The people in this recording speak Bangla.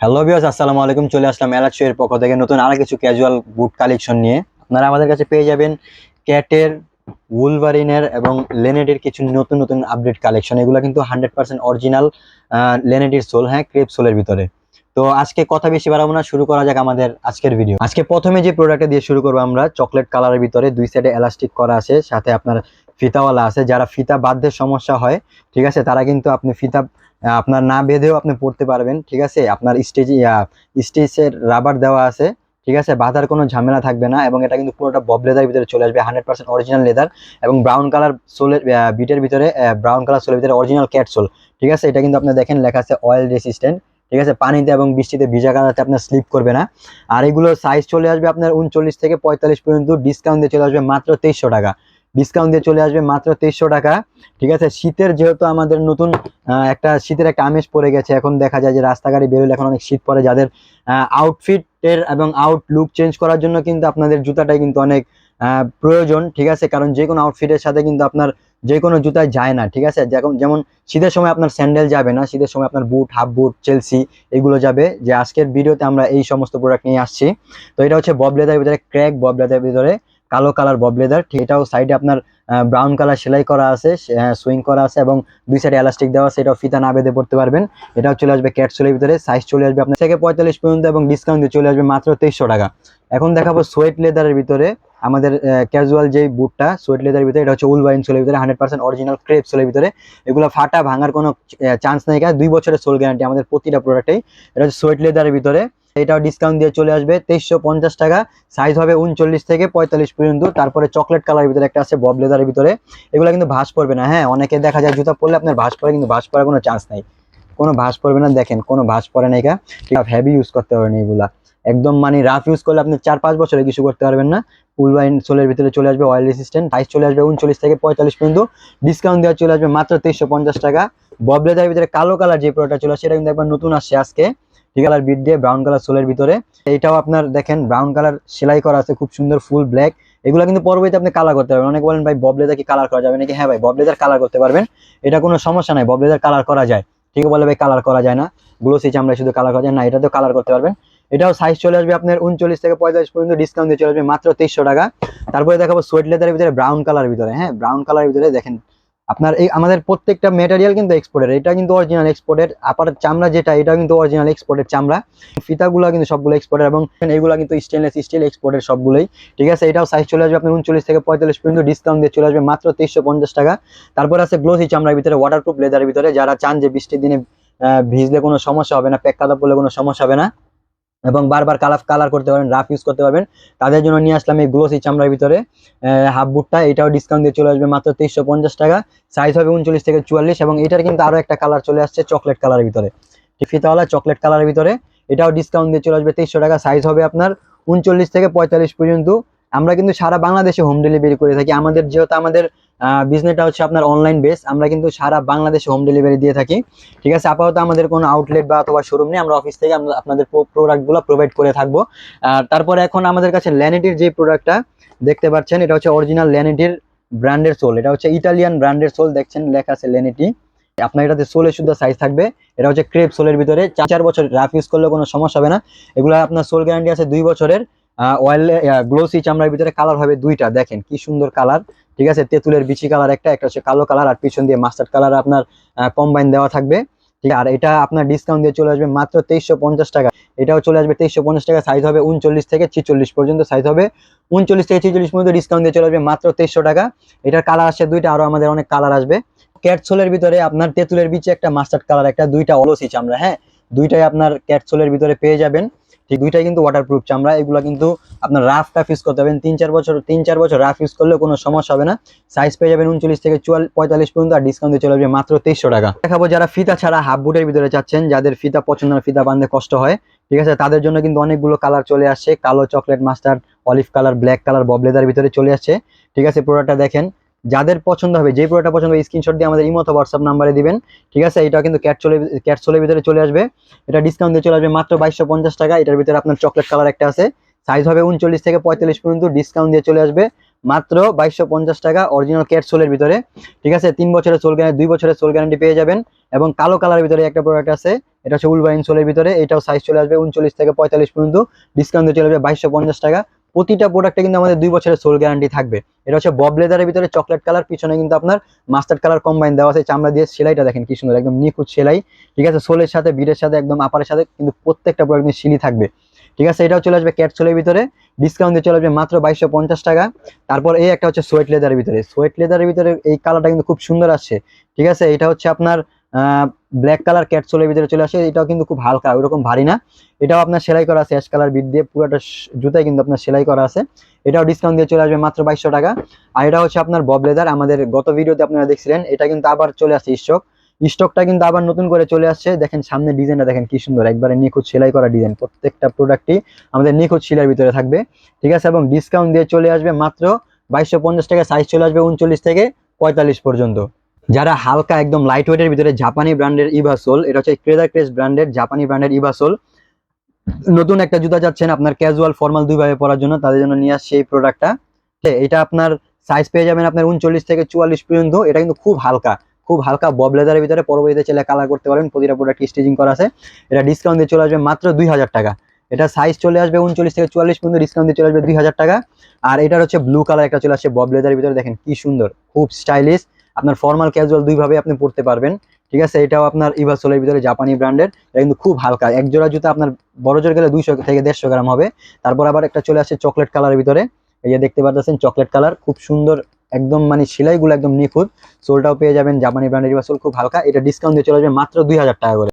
হ্যালো ভিউয়ার্স, আসসালামু আলাইকুম। চলে আসলাম এলাচু এর পক্ষ থেকে নতুন আরো কিছু ক্যাজুয়াল বুট কালেকশন নিয়ে। আপনারা আমাদের কাছে পেয়ে যাবেন ক্যাটের, উলভারিনের এবং লেনেটের কিছু নতুন নতুন আপডেট কালেকশন। এগুলো কিন্তু 100% অরিজিনাল লেনেটির সোল, হ্যাঁ, ক্রেপ সোলের ভিতরে। তো আজকে কথা বেশি বাড়াবো না, শুরু করা যাক আমাদের আজকের ভিডিও। আজকে প্রথমে যে প্রোডাক্টটা দিয়ে শুরু করবো আমরা, চকলেট কালারের ভিতরে দুই সাইডে এলাস্টিক করা আছে, সাথে আপনার ফিতাওয়ালা আছে। যারা ফিতা বাঁধতে সমস্যা হয়, ঠিক আছে, তারা কিন্তু আপনি ফিতা আপনার না বেঁধেও আপনি পড়তে পারবেন, ঠিক আছে। আপনার স্টেজের রাবার দেওয়া আছে, ঠিক আছে, বাঁধার কোনো ঝামেলা থাকবে না। এবং এটা কিন্তু পুরোটা বব লেদার ভিতরে চলে আসবে, 100% অরিজিনাল লেদার। এবং ব্রাউন কালার সোলের বিটের ভিতরে, ব্রাউন কালার সোলের ভিতরে অরিজিনাল ক্যাট সোল, ঠিক আছে। এটা কিন্তু আপনি দেখেন লেখা আছে অয়েল রেসিস্ট্যান্ট, ঠিক আছে, পানিতে এবং বৃষ্টিতে ভিজা কাদাতে আপনার স্লিপ করবে না। আর এগুলোর সাইজ চলে আসবে আপনার 39 থেকে 45 পর্যন্ত। ডিসকাউন্ট দিয়ে চলে আসবে মাত্র 2300 টাকা। ডিসকাউন্ট দিয়ে চলে আসবে মাত্র 2300 টাকা, ঠিক আছে। শীতের যেহেতু আমাদের নতুন শীতের একটা আমেজ পড়ে গেছে, এখন দেখা যায় যে রাস্তাঘাটে বেরোলে এখন অনেক শীত পড়ে, যাদের আউটফিটের এবং আউটলুক চেঞ্জ করার জন্য কিন্তু আপনাদের জুতাটাই কিন্তু অনেক প্রয়োজন, ঠিক আছে। কারণ যে কোনো আউটফিটের সাথে কিন্তু আপনার যে কোনো জুতায় যায় না, ঠিক আছে। যেমন শীতের সময় আপনার স্যান্ডেল যাবে না, শীতের সময় আপনার বুট, হাফ বুট, চেলসি এগুলো যাবে। যে আজকের ভিডিওতে আমরা এই সমস্ত প্রোডাক্ট নিয়ে আসছি। তো এটা হচ্ছে বব লেদারের ভিতরে, ক্র্যাক বব লেদারের ভিতরে, কালো কালার বব লেদার। এটাও সাইডে আপনার ব্রাউন কালার সেলাই করা আছে, সুইং করা আছে, এবং দুই সাইডে এলাস্টিক দেওয়া আছে। এটাও ফিতা না বেঁধে পড়তে পারবেন। এটাও চলে আসবে ক্যাটসোলের ভিতরে, সাইজ চলে আসবে আপনার থেকে 45 পর্যন্ত, এবং ডিসকাউন্ট দিয়ে চলে আসবে মাত্র 2300 টাকা। এখন দেখাবো সোয়েট লেদারের ভিতরে আমাদের ক্যাজুয়াল যে বুটটা, সোয়েট লেদারের ভিতরে। এটা হচ্ছে উলভাইন সোলের ভিতরে, 100% অরিজিনাল ক্রেপ সোলের ভিতরে। এগুলো ফাটা ভাঙার কোনো চান্স নেই, 2 বছরের সোল গ্যারান্টি আমাদের প্রতিটা প্রোডাক্টেই। এটা হচ্ছে সোয়েট লেদারের ভিতরে। এটাও ডিসকাউন্ট দিয়ে চলে আসবে 2350 টাকা। সাইজ হবে 39 থেকে 45 পর্যন্ত। তারপরে চকলেট কালারের ভিতরে একটা আছে বব লেদারের ভিতরে। এগুলো কিন্তু ভাঁজ পড়বে না, হ্যাঁ। অনেকে দেখা যায় জুতা পরলে আপনার ভাঁজ পড়ে, কিন্তু ভাঁজ পড়ার কোনো চান্স নাই, কোনো ভাঁজ পড়বে না। দেখেন কোনো ভাঁজ পড়ে না, এটা হেভি ইউজ করতে পারবেন এগুলা। একদম মানে রাফ ইউজ করলে আপনি 4-5 বছরে কিছু করতে পারবেন না। উলওয়াইন সোলের ভিতরে চলে আসবে, অয়েল রেসিস্ট্যান্ট। সাইজ চলে আসবে 39 থেকে 45 পর্যন্ত। ডিসকাউন্ট দেওয়া চলে আসবে মাত্র 2350 টাকা। বব লেদারের ভিতরে কালো কালার যে প্রোডাক্টটা চলে আসছে, এটা কিন্তু একবার নতুন আসছে আজকে, ঠিক কালার বিট দিয়ে ব্রাউন কালার সোলের ভিতরে। এটাও আপনার দেখেন ব্রাউন কালার সেলাই করা আছে, খুব সুন্দর ফুল ব্ল্যাক। এগুলো কিন্তু পরবর্তীতে আপনি কালার করতে পারবেন। অনেকে বলেন ভাই বব লেদার কি কালার করা যাবে নাকি? হ্যাঁ ভাই, বব লেদার কালার করতে পারবেন, এটা কোনো সমস্যা নাই। বব লেদার কালার করা যায়, ঠিক বলে ভাই কালার করা যায় না, গ্লোসি চামড়ায় শুধু কালার করা যায় না, এটা তো কালার করতে পারবেন। এটাও সাইজ চলে আসবে আপনার 39 থেকে 45 পর্যন্ত। ডিসকাউন্ট দিয়ে চলে আসবে মাত্র 2300 টাকা। তারপরে দেখাবো সোয়েট লেদারের ভিতরে ব্রাউন কালার ভিতরে, হ্যাঁ, ব্রাউন কালারের ভিতরে। দেখেন আপনার এই আমাদের প্রত্যেকটা মেটেরিয়াল কিন্তু এক্সপোর্টের, এটা কিন্তু অরিজিনাল এক্সপোর্টের। আপার চামড়া যেটা, এটা কিন্তু অরিজিনাল এক্সপোর্টের চামড়া। ফিতাগুলো কিন্তু সবগুলো এক্সপোর্টের, এবং এইগুলো কিন্তু স্টেনলেস স্টিল এক্সপোর্টের সবগুলোই, ঠিক আছে। এটাও সাইজ চলে আসবে আপনার 39 থেকে 45 পর্যন্ত। ডিসকাউন্ট দিয়ে চলে আসবে মাত্র 2350 টাকা। তারপর আছে গ্লোসি চামড়ার ভিতরে, ওয়াটারপ্রুফ লেদারের ভিতরে। যারা চান যে বৃষ্টির দিনে ভিজলে কোনো সমস্যা হবে না, প্যাক কাদা পড়লে কোনো সমস্যা হবে না, এবং বারবার কালার করতে পারবেন, রাফ ইউজ করতে পারবেন, তাদের জন্য নিয়ে আসলাম এই গ্লোসি চামড়ার ভিতরে হাফ বুটটা। এটাও ডিসকাউন্ট দিয়ে চলে আসবে মাত্র 2350 টাকা। সাইজ হবে 39 থেকে 44, এবং এটার কিন্তু আরো একটা কালার চলে আসছে চকলেট কালারের ভিতরে, ফিতাওয়ালা চকলেট কালারের ভিতরে। এটাও ডিসকাউন্ট দিয়ে চলে আসবে 2300 টাকা। সাইজ হবে আপনার 39 থেকে 45 পর্যন্ত। আমরা কিন্তু সারা বাংলাদেশে হোম ডেলিভারি করে থাকি। আমাদের যেহেতু আমাদের বিজনেসটা হচ্ছে আপনার অনলাইন বেস, আমরা কিন্তু সারা বাংলাদেশে হোম ডেলিভারি দিয়ে থাকি, ঠিক আছে। আপাতত আমাদের কোনো আউটলেট বা অথবা শোরুম নেই, আমরা অফিস থেকে আমরা আপনাদের প্রোডাক্টগুলো প্রোভাইড করে থাকবো। আর তারপরে এখন আমাদের কাছে ল্যানিটির যে প্রোডাক্টটা দেখতে পাচ্ছেন, এটা হচ্ছে অরিজিনাল ল্যানিটির ব্র্যান্ডের সোল। এটা হচ্ছে ইটালিয়ান ব্র্যান্ডের সোল, দেখছেন লেখা আছে ল্যানিটি। আপনার এটাতে সোলের শুদ্ধ সাইজ থাকবে। এটা হচ্ছে ক্রেপ সোলের ভিতরে, 4 বছর রাফ ইউজ করলে কোনো সমস্যা হবে না। এগুলো আপনার সোল গ্যারান্টি আছে 2 বছরের। অয়েল গ্লোসি চামড়ার ভিতরে কালার হবে দুইটা, দেখেন কি সুন্দর কালার, ঠিক আছে। তেঁতুলের বিচি কালার একটা হচ্ছে কালো কালার, আর পিছন দিয়ে মাস্টার্ড কালার আপনার কম্বাইন দেওয়া থাকবে, ঠিক আছে। আর এটা আপনার ডিসকাউন্ট দিয়ে চলে আসবে মাত্র 2350 টাকা। এটাও চলে আসবে 2350 টাকা। সাইজ হবে 39 থেকে 46 পর্যন্ত। সাইজ হবে 39 থেকে 46 পর্যন্ত। ডিসকাউন্ট দিয়ে চলে আসবে মাত্র 2300 টাকা। এটার কালার আসছে দুইটা, আরো আমাদের অনেক কালার আসবে। ক্যাটসোলের ভিতরে আপনার তেঁতুলের বিচে একটা, মাস্টার্ড কালার একটা, দুইটা অলসি চামড়া, হ্যাঁ, দুইটাই আপনার ক্যাটসোলের ভিতরে পেয়ে যাবেন, ঠিক। দুইটাই কিন্তু ওয়াটারপ্রুফ চামড়া। এগুলো কিন্তু আপনার রাফ টাফ ইউজ করতে পারবেন, 3-4 বছর রাফ ইউজ করলে কোনো সমস্যা হবে না। সাইজ পেয়ে যাবেন 39 থেকে 45 পর্যন্ত। আর ডিসকাউন্ট দিয়ে চলে যাবে মাত্র 2300 টাকা। দেখাবো যারা ফিতা ছাড়া হাফ বুটের ভিতরে চাচ্ছেন, যাদের ফিতা পছন্দ না, ফিতা বাঁধতে কষ্ট হয়, ঠিক আছে, তাদের জন্য কিন্তু অনেকগুলো কালার চলে আসছে। কালো, chocolate, mustard, olive colour, black colour Bob leather ভিতরে চলে আসছে, ঠিক আছে। প্রোডাক্টটা দেখেন, যাদের পছন্দ হবে, যে প্রোডাক্টটা পছন্দ হবে স্ক্রিনশট দিয়ে আমাদের ইমো অথবা হোয়াটসঅ্যাপ নাম্বারে দিবেন, ঠিক আছে। এটা কিন্তু ক্যাটসোলের ভিতরে চলে আসবে। এটা ডিসকাউন্ট দিয়ে চলে আসবে মাত্র 2250 টাকা। এটার ভিতরে আপনার চকলেট কালার একটা আছে, সাইজ হবে 39 থেকে 45 পর্যন্ত। ডিসকাউন্ট দিয়ে চলে আসবে মাত্র 2250 টাকা, অরিজিনাল ক্যাটসোলের ভিতরে, ঠিক আছে। 3 বছরের সোল গ্যারান্টি, 2 বছরের সোল গ্যারান্টি পেয়ে যাবেন। এবং কালো কালারের ভিতরে একটা প্রোডাক্ট আছে, এটা হচ্ছে উলভারিন সোলের ভিতরে, এটাও সাইজ চলে আসবে 39 থেকে 45 পর্যন্ত, ডিসকাউন্ট দিয়ে চলে আসবে 2250 টাকা। প্রতিটা প্রোডাক্টে কিন্তু আমাদের 2 বছরের সোল গ্যারান্টি থাকবে। এটা হচ্ছে বব লেদারের ভিতরে চকলেট কালার, পিছনে কিন্তু আপনার মাস্টার্ড কালার কম্বাইন দেওয়া আছে, চামড়া দিয়ে সেলাইটা দেখেন কি সুন্দর, একদম নিখুঁত সেলাই, ঠিক আছে, সোলের সাথে বিটের সাথে একদম আপারের সাথে কিন্তু প্রত্যেকটা প্রোডাক্ট সিলি থাকবে, ঠিক আছে। এটাও চলে আসবে ক্যাট সোলের ভিতরে, ডিসকাউন্ট দিয়ে চলে আসবে মাত্র 2250 টাকা। তারপর এই একটা হচ্ছে সোয়েট লেদারের ভিতরে, সোয়েট লেদারের ভিতরে এই কালারটা কিন্তু খুব সুন্দর আসছে, ঠিক আছে। এটা হচ্ছে আপনার ব্ল্যাক কালার ক্যাট সোলের ভিতরে চলে আসে, এটাও কিন্তু খুব হালকা, ওইরকম ভারী না। এটাও আপনার সেলাই করা আছে অ্যাশ কালার বিট দিয়ে, পুরোটা জুতায় কিন্তু আপনার সেলাই করা আছে। এটাও ডিসকাউন্ট দিয়ে চলে আসবে মাত্র 2200 টাকা। আর এটা হচ্ছে আপনার বব লেদার, আমাদের গত ভিডিওতে আপনারা দেখছিলেন, এটা কিন্তু আবার চলে আসছে স্টকটা কিন্তু আবার নতুন করে চলে আসছে। দেখেন সামনে ডিজাইনটা দেখেন কি সুন্দর, একবারে নিখুঁত সেলাই করা ডিজাইন, প্রত্যেকটা প্রোডাক্টই আমাদের নিখুঁত সেলাইয়ের ভিতরে থাকবে, ঠিক আছে। এবং ডিসকাউন্ট দিয়ে চলে আসবে মাত্র 2250 টাকা, সাইজ চলে আসবে 39 থেকে 45 পর্যন্ত। যারা হালকা একদম লাইট ওয়েটের ভিতরে জাপানি ব্র্যান্ডের ইভাসোল, এটা হচ্ছে ক্রেদার ক্রেস ব্র্যান্ডের জাপানি ব্র্যান্ডের ইভাসোল, নতুন একটা জুতা চাচ্ছেন আপনার ক্যাজুয়াল ফর্মাল দুইভাবে পরার জন্য, তাদের জন্য নিয়ে আসছে এই প্রোডাক্টটা। এটা আপনার সাইজ পেয়ে যাবেন আপনার 39 থেকে 44 পর্যন্ত। এটা কিন্তু খুব হালকা, খুব হালকা বব লেদারের ভিতরে, পরবর্তীতে চাইলে কালার করতে পারবেন, প্রতিটা প্রোডাক্ট স্টিচিং করা আছে। এটা ডিসকাউন্ট দিয়ে চলে আসবে মাত্র 2000 টাকা। এটা সাইজ চলে আসবে 39 থেকে 44 পর্যন্ত, ডিসকাউন্ট দিয়ে চলে আসবে 2000 টাকা। আর এটার হচ্ছে ব্লু কালার একটা চলে আসছে বব লেদারের ভিতরে, দেখেন কি সুন্দর, খুব স্টাইলিশ, আপনার ফর্মাল ক্যাজুয়াল দুইভাবে আপনি পড়তে পারবেন, ঠিক আছে। এটাও আপনার ইভাসোলের ভিতরে জাপানি ব্র্যান্ডের, এটা কিন্তু খুব হালকা, এক জোড়া জুতা আপনার বড় জোর গেলে 200 থেকে 150 গ্রাম হবে। তারপর আবার একটা চলে আসছে চকলেট কালারের ভিতরে, এই যে দেখতে পাচ্ছেন চকলেট কালার, খুব সুন্দর, একদম মানে সেলাইগুলো একদম নিখুঁত, সোলটাও পেয়ে যাবেন জাপানি ব্র্যান্ডের ইভাসোল, খুব হালকা। এটা ডিসকাউন্ট দিয়ে চলে আসবে মাত্র 2000 টাকা করে।